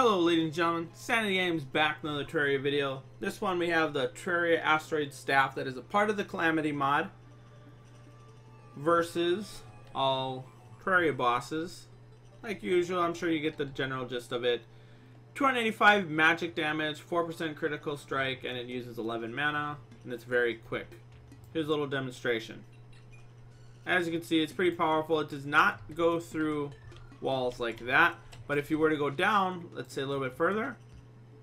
Hello ladies and gentlemen, Nsanity Games back with another Terraria video. This one we have the Terraria Asteroid Staff that is a part of the Calamity mod versus all Terraria bosses. Like usual, I'm sure you get the general gist of it. 285 magic damage, 4% critical strike, and it uses 11 mana, and it's very quick. Here's a little demonstration. As you can see, it's pretty powerful. It does not go through walls like that. But if you were to go down, let's say a little bit further,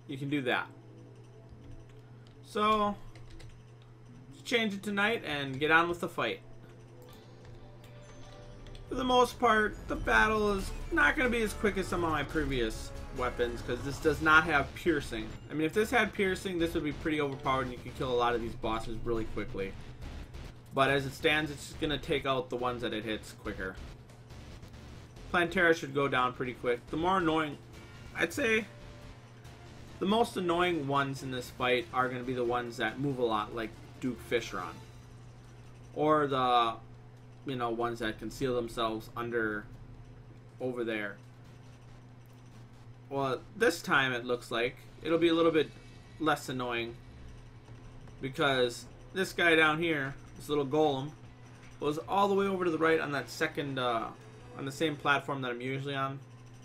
you can do that. So, let's change it tonight and get on with the fight. For the most part, the battle is not going to be as quick as some of my previous weapons because this does not have piercing. I mean, if this had piercing, this would be pretty overpowered and you could kill a lot of these bosses really quickly. But as it stands, it's just going to take out the ones that it hits quicker. Plantera should go down pretty quick. The more annoying, I'd say, the most annoying ones in this fight are going to be the ones that move a lot, like Duke Fishron. Or the, ones that conceal themselves over there. Well, this time it looks like it'll be a little bit less annoying because this guy down here, this little golem, was all the way over to the right on that second, on the same platform that I'm usually on.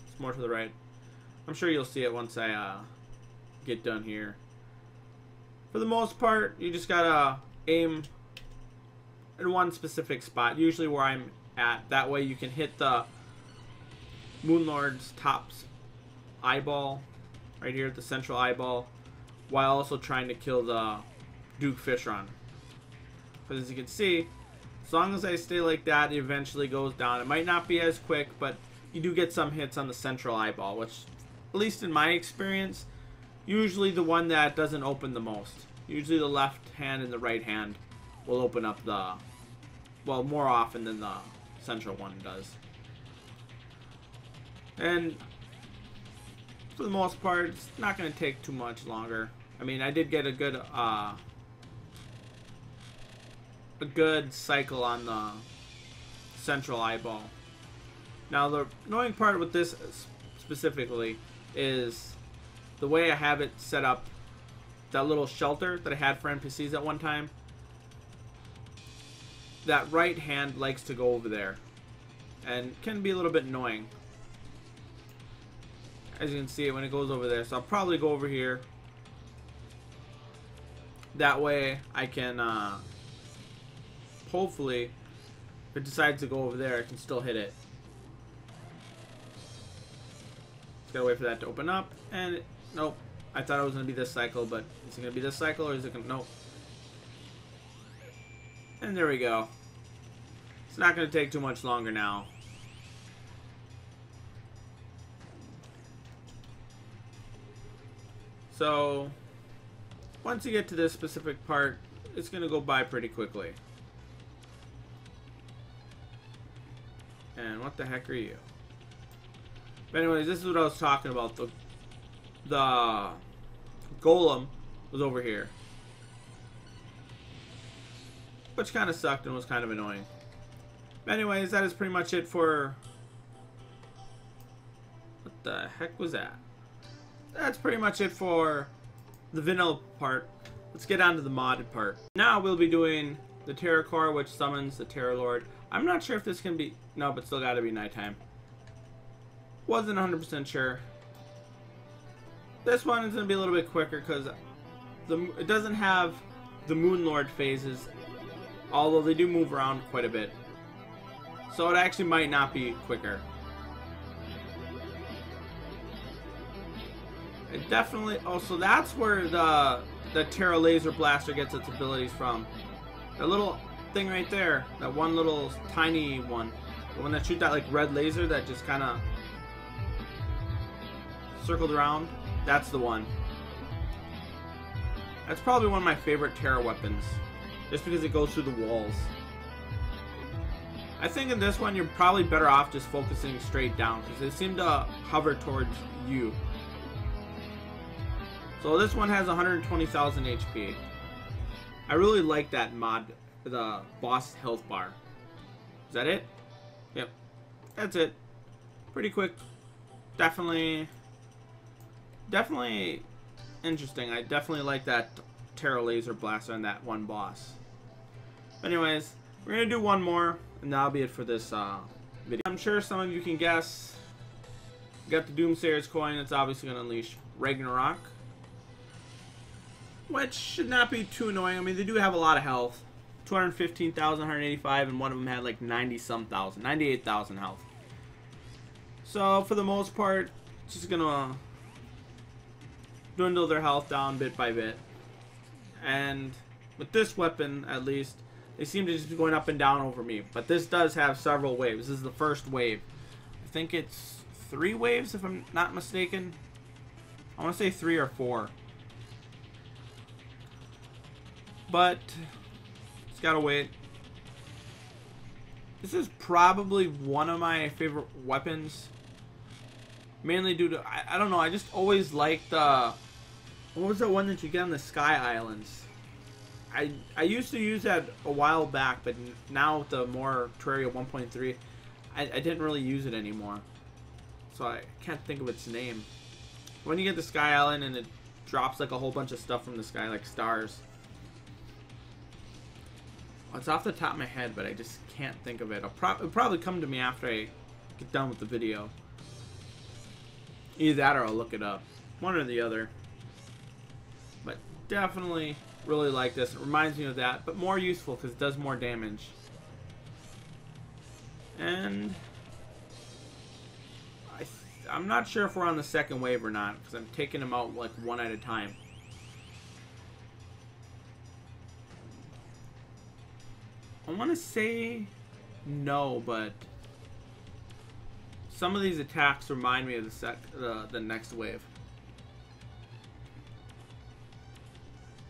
It's more to the right. I'm sure you'll see it once I get done here. For the most part, you just gotta aim in one specific spot, usually where I'm at. That way you can hit the Moonlord's top eyeball, right here at the central eyeball, while also trying to kill the Duke Fishron. Because as you can see, as long as I stay like that, it eventually goes down. It might not be as quick, but you do get some hits on the central eyeball, which, at least in my experience, usually the one that doesn't open the most. Usually the left hand and the right hand will open up the, well, more often than the central one does. And for the most part, it's not going to take too much longer. I mean, I did get a good cycle on the central eyeball. Now the annoying part with this specifically is the way I have it set up, that little shelter that I had for NPCs at one time. That right hand likes to go over there and can be a little bit annoying. As you can see when it goes over there. So I'll probably go over here. That way I can hopefully, if it decides to go over there, I can still hit it. Just gotta wait for that to open up. And nope, I thought it was gonna be this cycle, but is it gonna be this cycle or is it gonna? Nope. And there we go. It's not gonna take too much longer now. So once you get to this specific part, it's gonna go by pretty quickly. And what the heck are you? But anyways, this is what I was talking about. The golem was over here, which kind of sucked and was kind of annoying. But anyways, that is pretty much it for... What the heck was that? That's pretty much it for the vanilla part. Let's get on to the modded part. Now we'll be doing the Terra Core, which summons the Terra Lord. I'm not sure if this can be... No, but still gotta be nighttime. Wasn't 100% sure. This one is gonna be a little bit quicker because it doesn't have the Moonlord phases, although they do move around quite a bit. So it actually might not be quicker. It definitely... Oh, so that's where the Terra Laser Blaster gets its abilities from. The little thing right there, that one little tiny one, the one that shoots that like red laser that just kind of circled around, that's the one. That's probably one of my favorite Terra weapons, just because it goes through the walls. I think in this one you're probably better off just focusing straight down because they seem to hover towards you. So this one has 120,000 HP. I really like that mod, the boss health bar. Is that it? Yep. That's it. Pretty quick. Definitely definitely interesting. I definitely like that Terra Laser Blaster on that one boss. Anyways, we're going to do one more, and that'll be it for this video. I'm sure some of you can guess. We got the Doomsayer's coin. It's obviously going to unleash Ragnarok, which should not be too annoying. I mean, they do have a lot of health. 215,185, and one of them had like 90-some thousand. 98,000 health. So, for the most part, it's just going to dwindle their health down bit by bit. And with this weapon, at least, they seem to just be going up and down over me. But this does have several waves. This is the first wave. I think it's 3 waves, if I'm not mistaken. I want to say 3 or 4. But it's gotta wait. This is probably one of my favorite weapons. Mainly due to, I don't know, I just always liked what was that one that you get on the Sky Islands? I used to use that a while back, but now with the more Terraria 1.3, I didn't really use it anymore. So I can't think of its name. When you get the Sky Island and it drops like a whole bunch of stuff from the sky, like stars. Well, it's off the top of my head, but I just can't think of it. It'll probably come to me after I get done with the video. Either that or I'll look it up. One or the other. But definitely really like this. It reminds me of that, but more useful because it does more damage. And I'm not sure if we're on the second wave or not, because I'm taking them out like one at a time. I want to say no, but some of these attacks remind me of the next wave.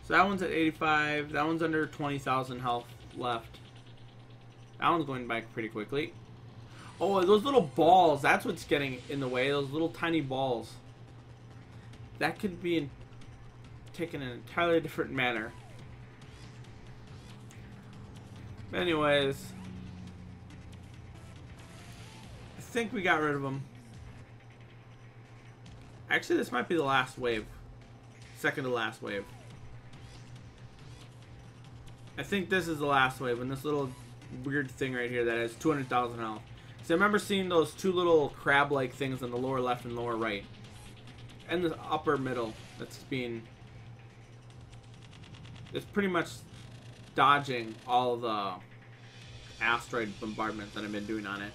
So that one's at 85. That one's under 20,000 health left. That one's going by pretty quickly. Oh, those little balls. That's what's getting in the way. Those little tiny balls. That could be taken in an entirely different manner. Anyways, I think we got rid of them. Actually, this might be the last wave. Second to last wave. I think this is the last wave, and this little weird thing right here that has 200,000 health. So I remember seeing those 2 little crab-like things on the lower left and lower right. And the upper middle that's being... It's pretty much dodging all the asteroid bombardment that I've been doing on it.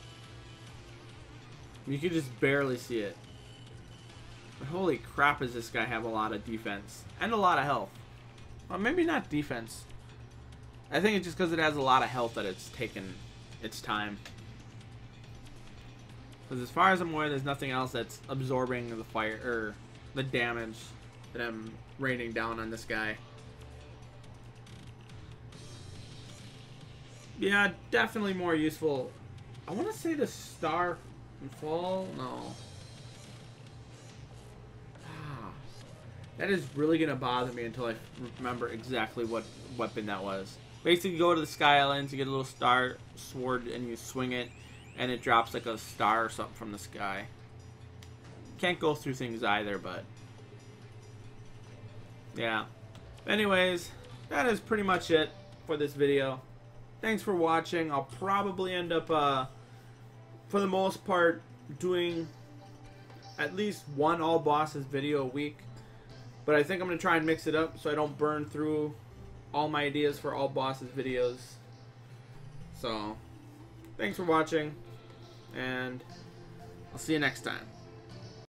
You can just barely see it. But holy crap, does this guy have a lot of defense. And a lot of health. Well, maybe not defense. I think it's just because it has a lot of health that it's taken its time. Because as far as I'm aware, there's nothing else that's absorbing the fire or the damage that I'm raining down on this guy. Yeah, definitely more useful. I want to say the Star and Fall. No. That is really going to bother me until I remember exactly what weapon that was. Basically, you go to the Sky Islands, you get a little star sword, and you swing it, and it drops like a star or something from the sky. Can't go through things either, but... yeah. Anyways, that is pretty much it for this video. Thanks for watching. I'll probably end up, for the most part, doing at least one all bosses video a week. But I think I'm going to try and mix it up so I don't burn through all my ideas for all bosses videos. So, thanks for watching, and I'll see you next time.